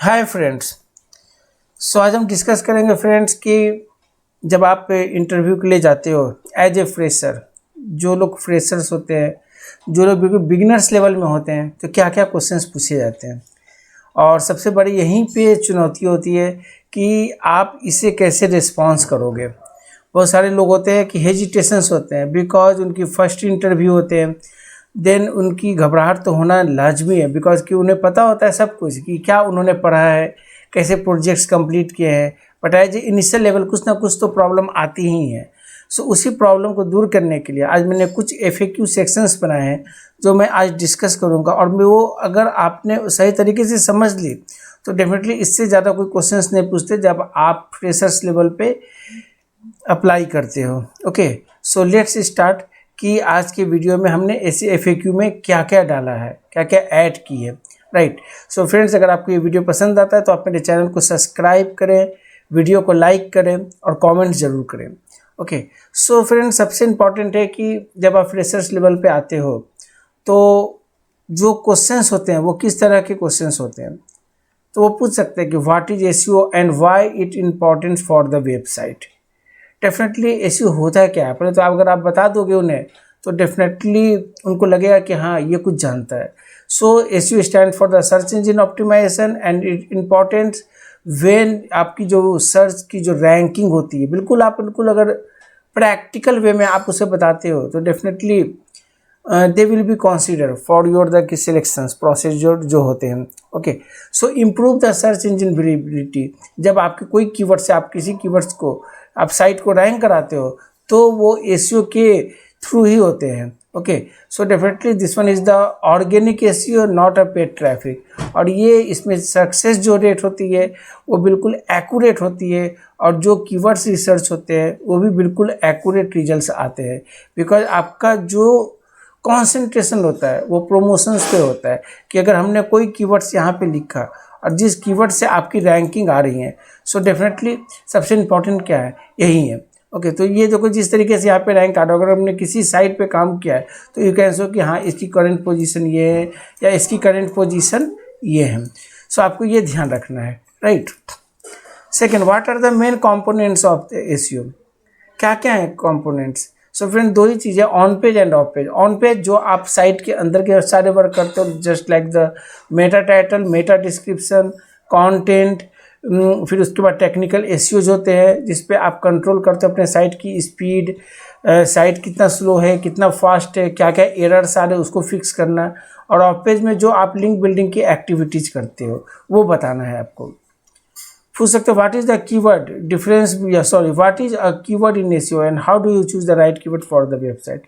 Hi friends. आज हम discuss करेंगे फ्रेंड्स कि जब आप इंटरव्यू के लिए जाते हो एज ए फ्रेशर, जो लोग फ्रेशर्स होते हैं, जो लोग बिल्कुल बिगिनर्स लेवल में होते हैं, तो क्या क्या क्वेश्चंस पूछे जाते हैं। और सबसे बड़ी यहीं पे चुनौती होती है कि आप इसे कैसे रिस्पॉन्स करोगे। बहुत सारे लोग होते हैं कि हेजिटेशंस होते हैं बिकॉज उनकी फर्स्ट इंटरव्यू होते हैं। देन उनकी घबराहट तो होना लाजमी है बिकॉज कि उन्हें पता होता है सब कुछ कि क्या उन्होंने पढ़ा है, कैसे प्रोजेक्ट्स कंप्लीट किए हैं, बट एज इनिशियल लेवल कुछ ना कुछ तो प्रॉब्लम आती ही है। उसी प्रॉब्लम को दूर करने के लिए आज मैंने कुछ FAQ सेक्शंस बनाए हैं जो मैं आज डिस्कस करूंगा। और मैं वो अगर आपने सही तरीके से समझ ली तो डेफिनेटली इससे ज़्यादा कोई क्वेश्चंस नहीं पूछते जब आप फ्रेशर्स लेवल पे अप्लाई करते हो। ओके, सो लेट्स स्टार्ट कि आज के वीडियो में हमने ऐसे FAQ में क्या क्या डाला है, क्या क्या ऐड की है। राइट। सो फ्रेंड्स, अगर आपको ये वीडियो पसंद आता है तो आप मेरे चैनल को सब्सक्राइब करें, वीडियो को लाइक करें और कमेंट ज़रूर करें। ओके, सो फ्रेंड्स, सबसे इम्पॉर्टेंट है कि जब आप फ्रेशर्स लेवल पे आते हो तो जो क्वेश्चंस होते हैं वो किस तरह के क्वेश्चंस होते हैं। तो वो पूछ सकते हैं कि what is SEO and why it important for the website. Definitely SEO होता है क्या है, पहले तो अगर आप बता दोगे उन्हें तो डेफिनेटली उनको लगेगा कि हाँ ये कुछ जानता है। SEO stand for the search engine optimization and it important when आपकी जो सर्च की जो रैंकिंग होती है, बिल्कुल अगर प्रैक्टिकल वे में आप उसे बताते हो तो definitely they will be consider for your the selections process जो होते हैं। Okay, so improve the search engine visibility. जब आपके कोई कीवर्ड से आप किसी कीवर्ड्स को आप साइट को रैंक कराते हो तो वो SEO के थ्रू ही होते हैं। Okay, so definitely this one is the organic SEO not a paid traffic. और ये इसमें सक्सेस जो रेट होती है वो बिल्कुल एक्यूरेट होती है और जो कीवर्ड्स रिसर्च होते हैं वो भी बिल्कुल एक्यूरेट रिजल्ट्स आते हैं बिकॉज आपका जो कॉन्सेंट्रेशन होता है वो प्रोमोशंस पे होता है कि अगर हमने कोई कीवर्ड्स यहाँ पे लिखा और जिस कीवर्ड से आपकी रैंकिंग आ रही है, सो डेफिनेटली सबसे इम्पॉर्टेंट क्या है, यही है। ओके, तो ये देखो जिस तरीके से यहाँ पे रैंक आ रहा है, अगर हमने किसी साइट पे काम किया है तो यू कैन सो कि हाँ इसकी करंट पोजीशन ये है या इसकी करंट पोजीशन ये है। सो आपको ये ध्यान रखना है। Right. Second, what are the main components of the SEO। क्या क्या है कॉम्पोनेंट्स। सो फ्रेंड, दो ही चीज़ें, on page end of page. On page जो आप साइट के अंदर के सारे वर्क करते हो, just like the Meta title, Meta description, content, फिर उसके बाद टेक्निकल SEOs होते हैं जिस पे आप कंट्रोल करते हो अपने साइट की स्पीड, साइट कितना स्लो है, कितना फास्ट है, क्या क्या एरर्स आ रहे हैं उसको फिक्स करना। और ऑफ पेज में जो आप लिंक बिल्डिंग की एक्टिविटीज़ करते हो वो बताना है आपको। पूछ सकते हो what is the keyword difference, what is a keyword in SEO and how do you choose the right keyword for the website.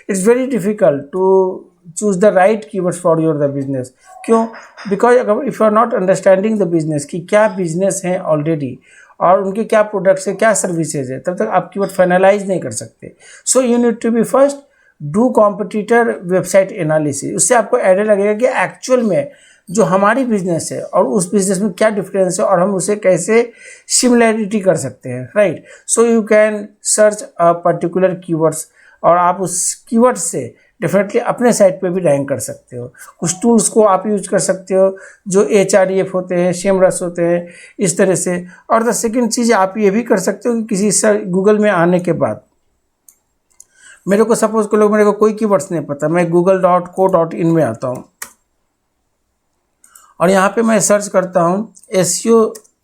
It's very difficult to choose the right keywords for your the business. क्यों? Because if you are not understanding the business कि क्या business है already और उनके क्या products है, क्या services है, तब तक आप कीवर्ड फाइनलाइज नहीं कर सकते। So you need to be first do competitor website analysis. उससे आपको आइडिया लगेगा कि एक्चुअल में जो हमारी बिजनेस है और उस बिजनेस में क्या डिफरेंस है और हम उसे कैसे सिमिलैरिटी कर सकते हैं। Right. So you can search a particular keywords और आप उस कीवर्ड से डेफिनेटली अपने साइट पे भी रैंक कर सकते हो। कुछ टूल्स को आप यूज कर सकते हो जो HREF होते हैं, सेमरस होते हैं, इस तरह से। और द सेकेंड चीज़ आप ये भी कर सकते हो कि किसी गूगल में आने के बाद मेरे को सपोज को लोग, मेरे को कोई कीवर्ड्स नहीं पता, मैं google.co.in में आता हूँ और यहाँ पे मैं सर्च करता हूँ SEO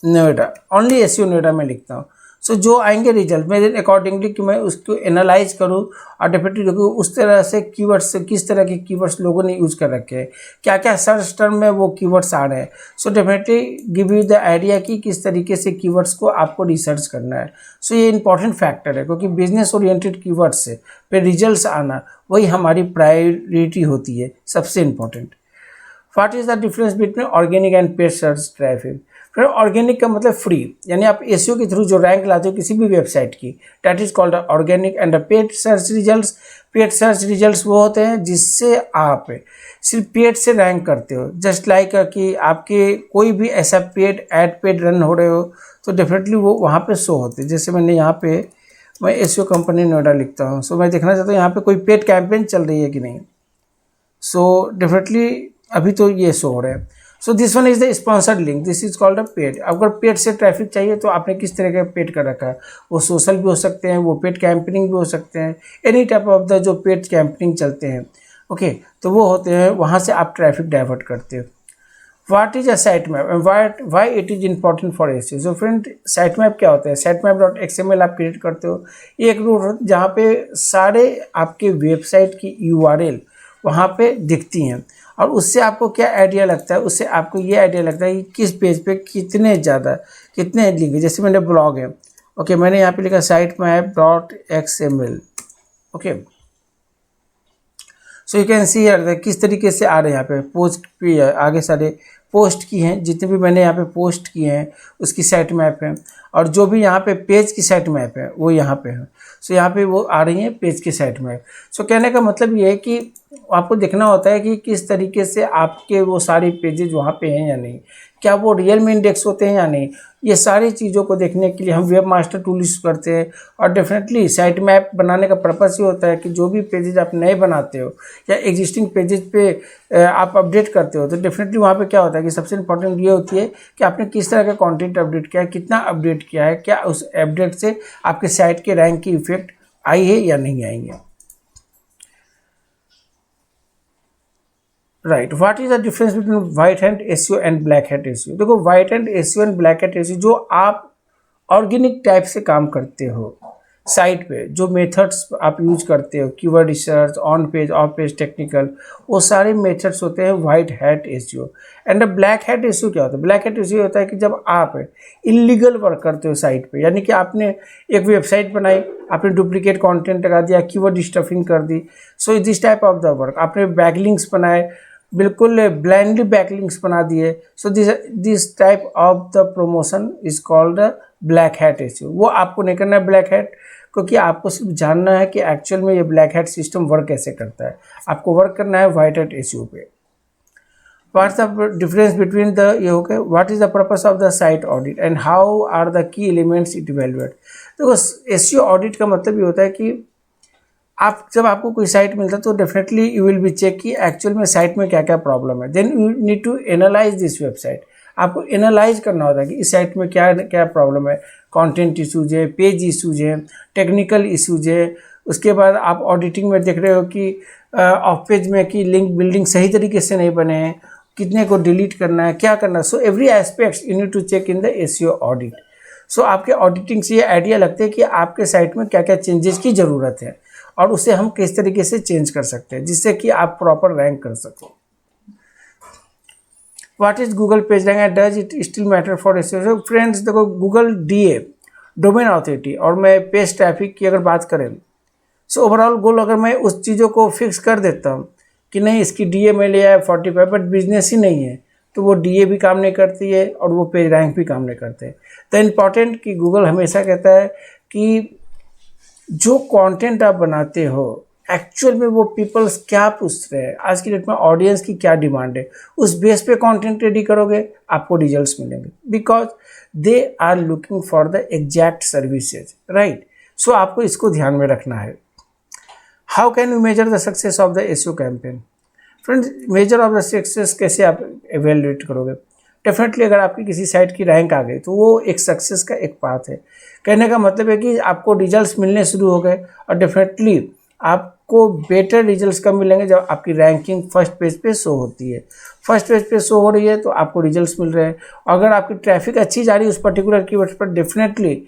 Noida, only SEO Noida में लिखता हूँ। सो जो आएंगे रिजल्ट मेरे अकॉर्डिंगली कि मैं उसको एनालाइज करूँ और डेफिनेटली देखूँ उस तरह से कीवर्ड्स से किस तरह के कीवर्ड्स लोगों ने यूज़ कर रखे हैं, क्या क्या सर्च टर्म में वो कीवर्ड्स आ रहे हैं। So definitely give you the idea कि किस तरीके से कीवर्ड्स को आपको रिसर्च करना है। सो ये इंपॉर्टेंट फैक्टर है क्योंकि बिजनेस ओरिएंटेड कीवर्ड्स से पे रिजल्ट्स आना वही हमारी प्रायोरिटी होती है, सबसे important. What is the difference between organic and paid search traffic. फिर ऑर्गेनिक का मतलब फ्री, यानी आप SEO के थ्रू जो रैंक लाते हो किसी भी वेबसाइट की, that is called organic. And paid search results, paid search results वो होते हैं जिससे आप सिर्फ पेड से रैंक करते हो। जस्ट लाइक कि आपके कोई भी ऐसा पेड रन हो रहे हो तो डेफिनेटली वो वहाँ पे शो होते हैं। जैसे मैंने यहाँ पे मैं SEO कंपनी नोएडा लिखता हूँ, सो मैं देखना चाहता हूँ यहाँ पे कोई पेड कैंपेन चल रही है कि नहीं। सो डेफिनेटली अभी तो ये शो हो रहा है। So this one is the sponsored link, this is called a paid. अगर पेड से ट्रैफिक चाहिए तो आपने किस तरह का पेड कर रखा है, वो सोशल भी हो सकते हैं, वो पेड कैंपेनिंग भी हो सकते हैं, एनी टाइप ऑफ द जो पेड कैंपेनिंग चलते हैं, ओके तो वो होते हैं, वहाँ से आप ट्रैफिक डाइवर्ट करते हो। What is a site map and why it is important for SEO. So friend site map क्या होता है, sitemap.xml आप क्रिएट करते हो, ये एक रूट जहाँ पे सारे आपके वेबसाइट की यूआरएल वहाँ पे दिखती हैं, और उससे आपको क्या आइडिया लगता है, उससे आपको ये आइडिया लगता है कि किस पेज पे कितने लिंक है। जैसे मैंने ब्लॉग है, ओके मैंने यहाँ पे लिखा sitemap.xml, okay so you can see here किस तरीके से आ रहे हैं यहाँ पे पोस्ट भी आगे सारे पोस्ट की हैं, जितने भी मैंने यहाँ पे पोस्ट किए हैं उसकी साइट मैप है, और जो भी यहाँ पे पेज की साइट मैप है वो यहाँ पे है। सो यहाँ पे वो आ रही है पेज की साइट मैप। सो कहने का मतलब ये है कि आपको देखना होता है कि किस तरीके से आपके वो सारे पेजेज वहाँ पे हैं या नहीं, क्या वो रियल में इंडेक्स होते हैं या नहीं, ये सारी चीज़ों को देखने के लिए हम वेब मास्टर टूल यूज़ करते हैं। और डेफिनेटली साइट मैप बनाने का पर्पस ये होता है कि जो भी पेजेज आप नए बनाते हो या एग्जिस्टिंग पेजेज पे आप अपडेट करते हो, तो डेफिनेटली वहाँ पे क्या होता है कि सबसे इंपॉर्टेंट ये होती है कि आपने किस तरह का कंटेंट अपडेट किया है, कितना अपडेट किया है, क्या उस अपडेट से आपके साइट के रैंक की इफेक्ट आई है या नहीं आई है। Right, what is the difference between white hat SEO and black hat SEO. देखो white hat SEO and black hat SEO, जो आप ऑर्गेनिक टाइप से काम करते हो साइट पे, जो मेथड्स आप यूज करते हो, keyword research, on page, of page, technical, वो सारे मेथड्स होते हैं white hat SEO. And black hat SEO क्या होता है, ब्लैक हैट एसईओ होता है कि जब आप इलीगल वर्क करते हो साइट पे, यानी कि आपने एक वेबसाइट बनाई, आपने डुप्लीकेट कंटेंट लगा दिया, कीवर्ड स्टफिंग कर दी, so this type of the work, आपने बैकलिंक्स बनाए, बिल्कुल ब्लाइंडली बैकलिंक्स बना दिए, so this type of the promotion is called black hat SEO. वो आपको नहीं करना है ब्लैक हैट, क्योंकि आपको सिर्फ जानना है कि एक्चुअल में ये ब्लैक हैट सिस्टम वर्क कैसे करता है, आपको वर्क करना है व्हाइट हैट एसईओ पे। What's the difference between the ये हो गए, what is the purpose of the site audit and how are the key elements it evaluate. देखो एसईओ ऑडिट का मतलब ये होता है कि आप जब आपको कोई साइट मिलता है तो definitely you will be check कि एक्चुअल में साइट में क्या क्या प्रॉब्लम है, then you need to analyze this website. आपको एनालाइज करना होता है कि इस साइट में क्या क्या प्रॉब्लम है, कंटेंट इशूज है, पेज इशूज है, टेक्निकल इशूज है। उसके बाद आप ऑडिटिंग में देख रहे हो कि ऑफ पेज में कि लिंक बिल्डिंग सही तरीके से नहीं बने हैं, कितने को डिलीट करना है, क्या करना है। So every aspects you need to check in the SEO audit. So आपके ऑडिटिंग से ये आइडिया लगते हैं कि आपके साइट में क्या क्या चेंजेस की ज़रूरत है और उसे हम किस तरीके से चेंज कर सकते हैं जिससे कि आप प्रॉपर रैंक कर सको। What is Google page rank and does it still matter for SEO. Friends देखो गूगल डीए डोमेन ऑथोरिटी और मैं पेज ट्रैफिक की अगर बात करें, सो ओवरऑल गोल अगर मैं उस चीज़ों को फिक्स कर देता हूँ कि नहीं इसकी डीए में ले आया 45 बट बिजनेस ही नहीं है, तो वो डीए भी काम नहीं करती है और वो पेज रैंक भी काम नहीं करते। तो इम्पॉर्टेंट कि गूगल हमेशा कहता है कि जो कंटेंट आप बनाते हो एक्चुअल में वो पीपल्स क्या पूछ रहे हैं, आज की डेट में ऑडियंस की क्या डिमांड है, उस बेस पे कंटेंट रेडी करोगे आपको रिजल्ट्स मिलेंगे, because they are looking for the exact services, right. So आपको इसको ध्यान में रखना है। How can you measure the success of the SEO campaign. Friends measure of the success कैसे आप एवेल्युएट करोगे। डेफिनेटली अगर आपकी किसी साइट की रैंक आ गई तो वो एक सक्सेस का एक पाथ है। कहने का मतलब है कि आपको रिजल्ट्स मिलने शुरू हो गए और डेफिनेटली आपको बेटर रिजल्ट्स कब मिलेंगे जब आपकी रैंकिंग फर्स्ट पेज पे शो होती है। फर्स्ट पेज पे शो हो रही है तो आपको रिजल्ट्स मिल रहे हैं। अगर आपकी ट्रैफिक अच्छी जा रही है उस पर्टिकुलर कीवर्ड्स पर, डेफिनेटली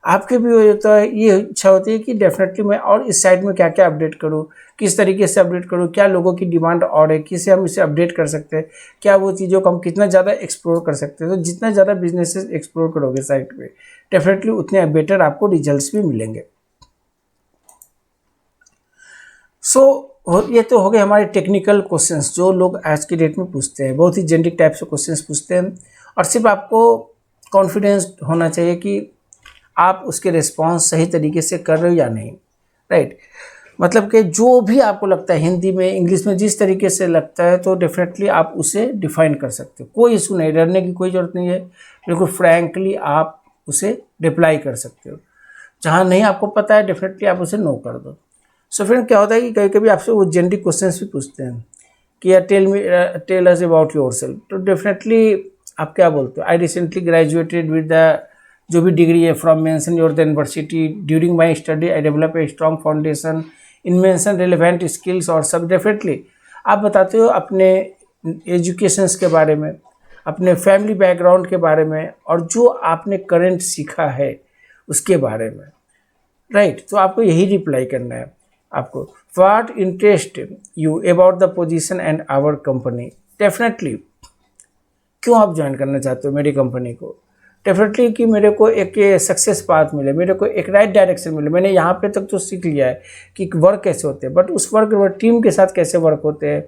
आपके भी होता है ये इच्छा होती है कि डेफिनेटली मैं और इस साइट में क्या क्या अपडेट करूँ, किस तरीके से अपडेट करूँ, क्या लोगों की डिमांड और है, किससे हम इसे अपडेट कर सकते हैं, क्या वो चीज़ों को हम कितना ज़्यादा एक्सप्लोर कर सकते हैं। तो जितना ज़्यादा बिजनेसेस एक्सप्लोर करोगे साइट पे डेफिनेटली उतने बेटर आपको रिजल्ट्स भी मिलेंगे। ये तो हो गए हमारे टेक्निकल क्वेश्चंस जो लोग आज की डेट में पूछते हैं, बहुत ही जेनरिक टाइप से क्वेश्चंस पूछते हैं और सिर्फ आपको कॉन्फिडेंस होना चाहिए कि आप उसके रिस्पॉन्स सही तरीके से कर रहे हो या नहीं, राइट। मतलब कि जो भी आपको लगता है हिंदी में इंग्लिश में जिस तरीके से लगता है तो डेफिनेटली आप उसे डिफाइन कर सकते हो, कोई इशू नहीं, डरने की कोई ज़रूरत नहीं है, बिल्कुल फ्रैंकली आप उसे रिप्लाई कर सकते हो। जहाँ नहीं आपको पता है डेफिनेटली आप उसे नो कर दो। सो फिर क्या होता है कि कभी कभी आपसे वो जेनरिक क्वेश्चंस भी पूछते हैं कि टेल अस अबाउट योरसेल्फ, तो डेफिनेटली आप क्या बोलते हो? I recently graduated with the जो भी डिग्री है from mention your the university. During my study I develop a strong foundation in mention relevant skills और सब। डेफिनेटली आप बताते हो अपने एजुकेशंस के बारे में, अपने फैमिली बैकग्राउंड के बारे में, और जो आपने करंट सीखा है उसके बारे में, राइट। तो आपको यही रिप्लाई करना है आपको। What interest you about the position and our company. Definitely क्यों आप ज्वाइन करना चाहते हो मेरी कंपनी को? डेफिनेटली कि मेरे को एक सक्सेस पाथ मिले, मेरे को एक राइट डायरेक्शन मिले। मैंने यहाँ पे तक तो सीख लिया है कि वर्क कैसे होते हैं, बट उस वर्क टीम के साथ कैसे वर्क होते हैं,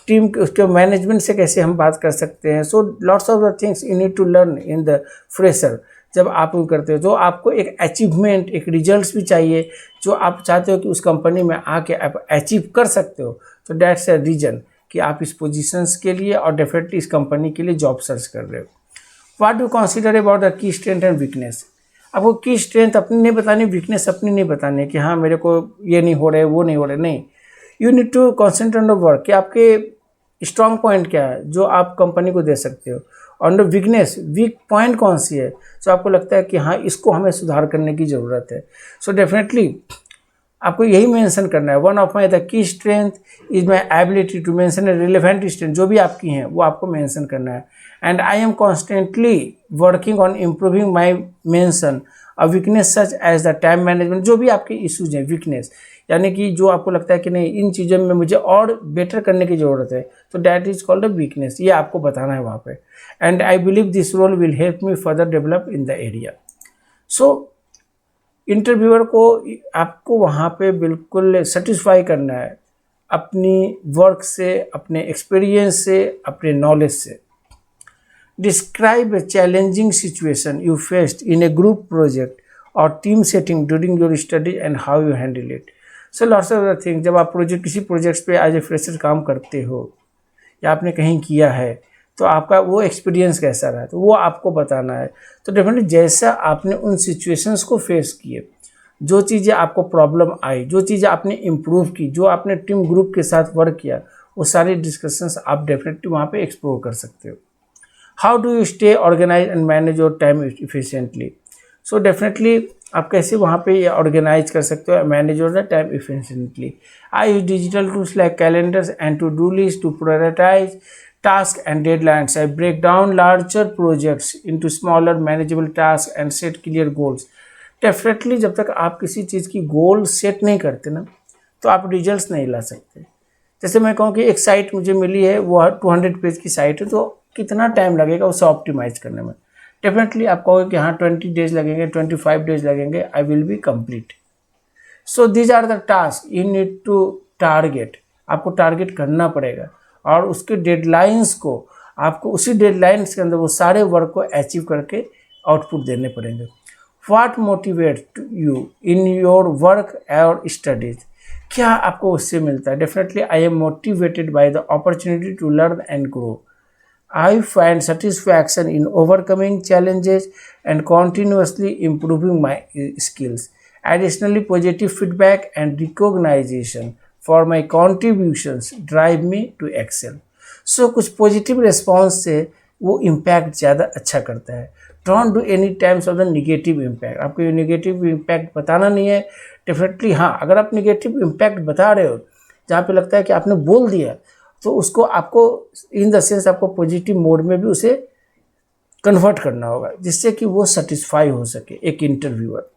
टीम के उसके मैनेजमेंट से कैसे हम बात कर सकते हैं। So lots of the things you need to learn in the fresher. जब आप करते हो तो आपको एक अचीवमेंट, एक रिजल्ट्स भी चाहिए जो आप चाहते हो कि उस कंपनी में आके आप अचीव कर सकते हो। तो दैट्स अ रीजन कि आप इस पोजीशंस के लिए और डेफिनेटली इस कंपनी के लिए जॉब सर्च कर रहे हो। What do consider about the key strength and weakness. आपको की स्ट्रेंथ अपनी नहीं बतानी, वीकनेस अपनी नहीं बतानी कि हाँ मेरे को ये नहीं हो रहा है, वो नहीं हो रहा है, नहीं। You need to concentrate on the work कि आपके स्ट्रॉन्ग पॉइंट क्या है जो आप कंपनी को दे सकते हो, और द वीकनेस, वीक पॉइंट कौन सी है जो आपको लगता है कि हाँ इसको हमें सुधार करने की ज़रूरत है। सो डेफिनेटली आपको यही मेंशन करना है। One of my the key strength is my ability to mention a relevant strength, जो भी आपकी हैं वो आपको मेंशन करना है। And I am constantly working on improving my mention a weakness such as the time management. जो भी आपके इश्यूज हैं, वीकनेस यानी कि जो आपको लगता है कि नहीं इन चीज़ों में मुझे और बेटर करने की ज़रूरत है, तो that is called a weakness, ये आपको बताना है वहाँ पे। And I believe this role will help me further develop in the area. So interviewer को आपको वहाँ पे बिल्कुल सेटिस्फाई करना है अपनी वर्क से, अपने एक्सपीरियंस से, अपने नॉलेज से। Describe a challenging situation you faced in a group project और team setting during your study and how you handle it. So lots of the thing, जब आप किसी प्रोजेक्ट्स पे एज ए फ्रेशर काम करते हो या आपने कहीं किया है तो आपका वो एक्सपीरियंस कैसा रहा, तो वो आपको बताना है। तो डेफिनेटली जैसा आपने उन सिचुएशंस को फेस किए, जो चीज़ें आपको प्रॉब्लम आई, जो चीज़ें आपने इम्प्रूव की, जो आपने टीम ग्रुप के साथ वर्क किया, वो सारी डिस्कशंस आप डेफिनेटली वहाँ पे एक्सप्लोर कर सकते हो। How do you stay organize and manage your time efficiently. So definitely आप कैसे वहाँ पे ऑर्गेनाइज कर सकते हो, manage your time efficiently. I use digital tools like calendars and to do list to prioritize tasks and deadlines. I break down larger projects into smaller manageable tasks and set clear goals. Definitely जब तक आप किसी चीज़ की goal set नहीं करते ना, तो आप रिजल्ट्स नहीं ला सकते। जैसे मैं कहूँ कि एक साइट मुझे मिली है, वो 200 पेज की साइट है, तो कितना टाइम लगेगा उसे ऑप्टिमाइज करने में। डेफिनेटली आप कहोगे कि हाँ 20 डेज लगेंगे, 25 डेज लगेंगे, I will be complete. So these are the task you need to target. आपको टारगेट करना पड़ेगा और उसके डेडलाइंस को आपको उसी डेडलाइंस के अंदर वो सारे वर्क को अचीव करके आउटपुट देने पड़ेंगे। What motivate you in your work और स्टडीज। क्या आपको उससे मिलता है? Definitely I am motivated by the opportunity to learn and grow. I find satisfaction in overcoming challenges and continuously improving my skills. Additionally positive feedback and recognition for my contributions drive me to excel. So कुछ positive response से वो impact ज़्यादा अच्छा करता है। Don't do any times of the negative impact. आपको ये negative impact बताना नहीं है। डेफिनेटली हाँ, अगर आप निगेटिव इम्पैक्ट बता रहे हो जहाँ पे लगता है कि आपने बोल दिया, तो उसको आपको इन द सेंस आपको पॉजिटिव मोड में भी उसे कन्वर्ट करना होगा, जिससे कि वो सेटिस्फाई हो सके एक interviewer.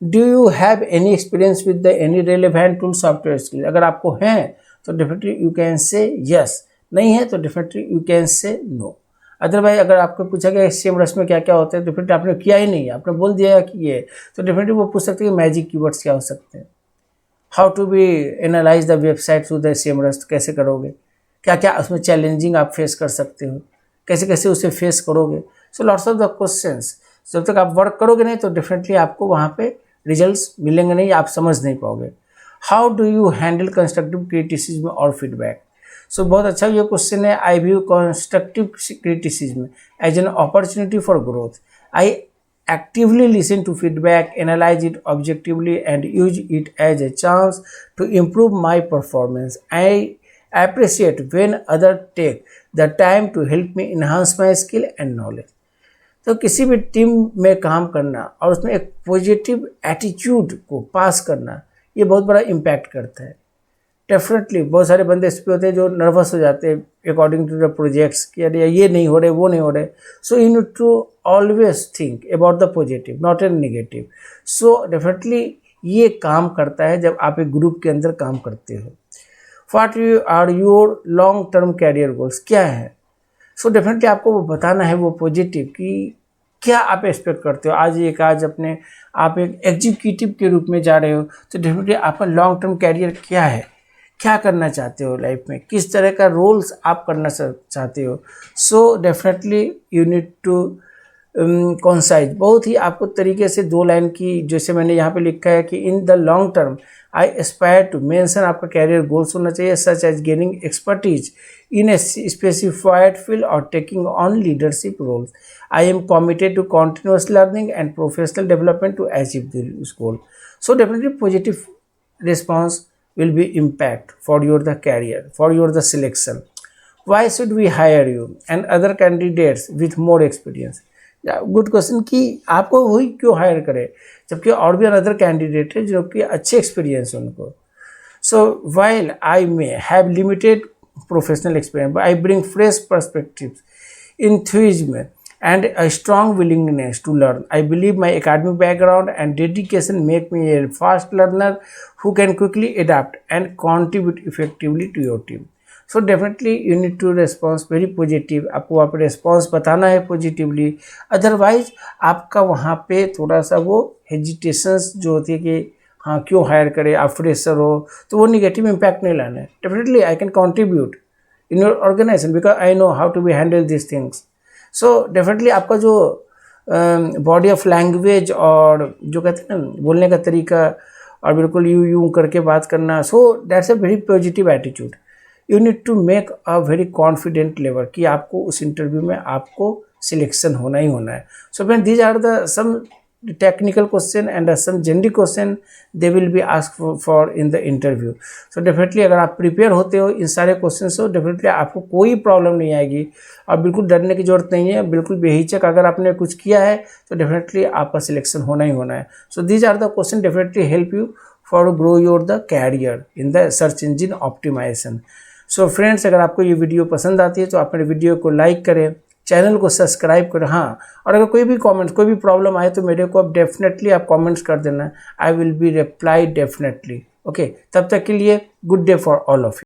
Do you have any experience with the any relevant tool software skill. अगर आपको हैं तो definitely you can say yes, नहीं है तो definitely you can say no. Otherwise अगर आपको पूछा गया सेमरस में क्या क्या होता है, डेफिनेटली आपने किया ही नहीं है, आपने बोल दिया कि ये, तो डेफिनेटली वो पूछ सकते हैं कि मैजिक कीवर्ड्स क्या हो सकते हैं। How to be analyze the website through the Semrush, कैसे करोगे, क्या क्या उसमें चैलेंजिंग आप फेस कर सकते हो, कैसे कैसे उसे फेस करोगे। सो लॉट्स ऑफ द क्वेश्चंस, जब तक आप वर्क करोगे नहीं तो डेफिनेटली आपको वहाँ पे रिजल्ट्स मिलेंगे नहीं, आप समझ नहीं पाओगे। How do you handle constructive criticism और फीडबैक। सो बहुत अच्छा ये क्वेश्चन है। I view constructive criticism as an opportunity for growth. I actively listen to feedback, analyze it objectively and use it as a chance to improve my performance. I appreciate when other take the time to help me enhance my skill and knowledge। तो किसी भी team में काम करना और उसमें एक positive attitude को पास करना, ये बहुत बड़ा इम्पैक्ट करता है। डेफिनेटली बहुत सारे बंदे इस पे होते हैं जो नर्वस हो जाते हैं अकॉर्डिंग टू द प्रोजेक्ट्स कि अरे ये नहीं हो रहे, वो नहीं हो रहे। So you need to always think about the positive, not an negative. So definitely ये काम करता है जब आप एक ग्रुप के अंदर काम करते हो। What you are your long term career goals, क्या है? सो डेफिनेटली आपको वो बताना है, वो पॉजिटिव, कि क्या आप एक्सपेक्ट करते हो। आज अपने आप एक एग्जीक्यूटिव के रूप में जा रहे हो, तो डेफिनेटली आपका लॉन्ग टर्म कैरियर क्या है, क्या करना चाहते हो लाइफ में, किस तरह का रोल्स आप करना चाहते हो। So definitely you need to concise, बहुत ही आपको तरीके से 2 लाइन की, जैसे मैंने यहाँ पे लिखा है कि in the long term I aspire to, mention आपका कैरियर गोल्स होना चाहिए, such as gaining expertise in a specified field और taking on leadership roles. I am committed to continuous learning and professional development to achieve this goal. So definitely positive response will be impact for your the career, for your the selection. Why should we hire you and other candidates with more experience? Good question कि आपको वही क्यों higher करे जबकि और भी another candidate है जो कि अच्छे एक्सपीरियंस है उनको। So while I may have limited professional experience, I bring fresh perspectives, enthusiasm and a strong willingness to learn. I believe my academic background and dedication make me a fast learner who can quickly adapt and contribute effectively to your team. So definitely you need to respond very positive. आपको आप response बताना है positively, otherwise आपका वहाँ पे थोड़ा सा वो hesitations जो होती है कि हाँ क्यों हायर करें, आप फ्रेशर हो, तो वो नेगेटिव इम्पैक्ट नहीं लाना है। Definitely I can contribute in your organization because I know how to be handle this things. So definitely आपका जो बॉडी ऑफ लैंग्वेज और जो कहते हैं ना बोलने का तरीका और बिल्कुल यूं करके बात करना, so that's a very positive attitude. You need to make a very confident level कि आपको उस इंटरव्यू में आपको सिलेक्शन होना ही होना है। So friend, these are the some technical question and some generic question they will be asked for in the interview. So definitely अगर आप प्रिपेयर होते हो इन सारे क्वेश्चन से, डेफिनेटली आपको कोई प्रॉब्लम नहीं आएगी और बिल्कुल डरने की जरूरत नहीं है। बिल्कुल बेहिचक अगर आपने कुछ किया है तो डेफिनेटली आपका सिलेक्शन होना ही होना है। So these are the question definitely help you for grow your the career in the search engine optimization. So friends, अगर आपको ये वीडियो पसंद आती है तो आप मेरे वीडियो को लाइक करें, चैनल को सब्सक्राइब करें। हाँ, और अगर कोई भी कमेंट, कोई भी प्रॉब्लम आए तो मेरे को अब डेफिनेटली आप कमेंट्स कर देना, आई will B reply definitely. Okay, तब तक के लिए good day for all of you.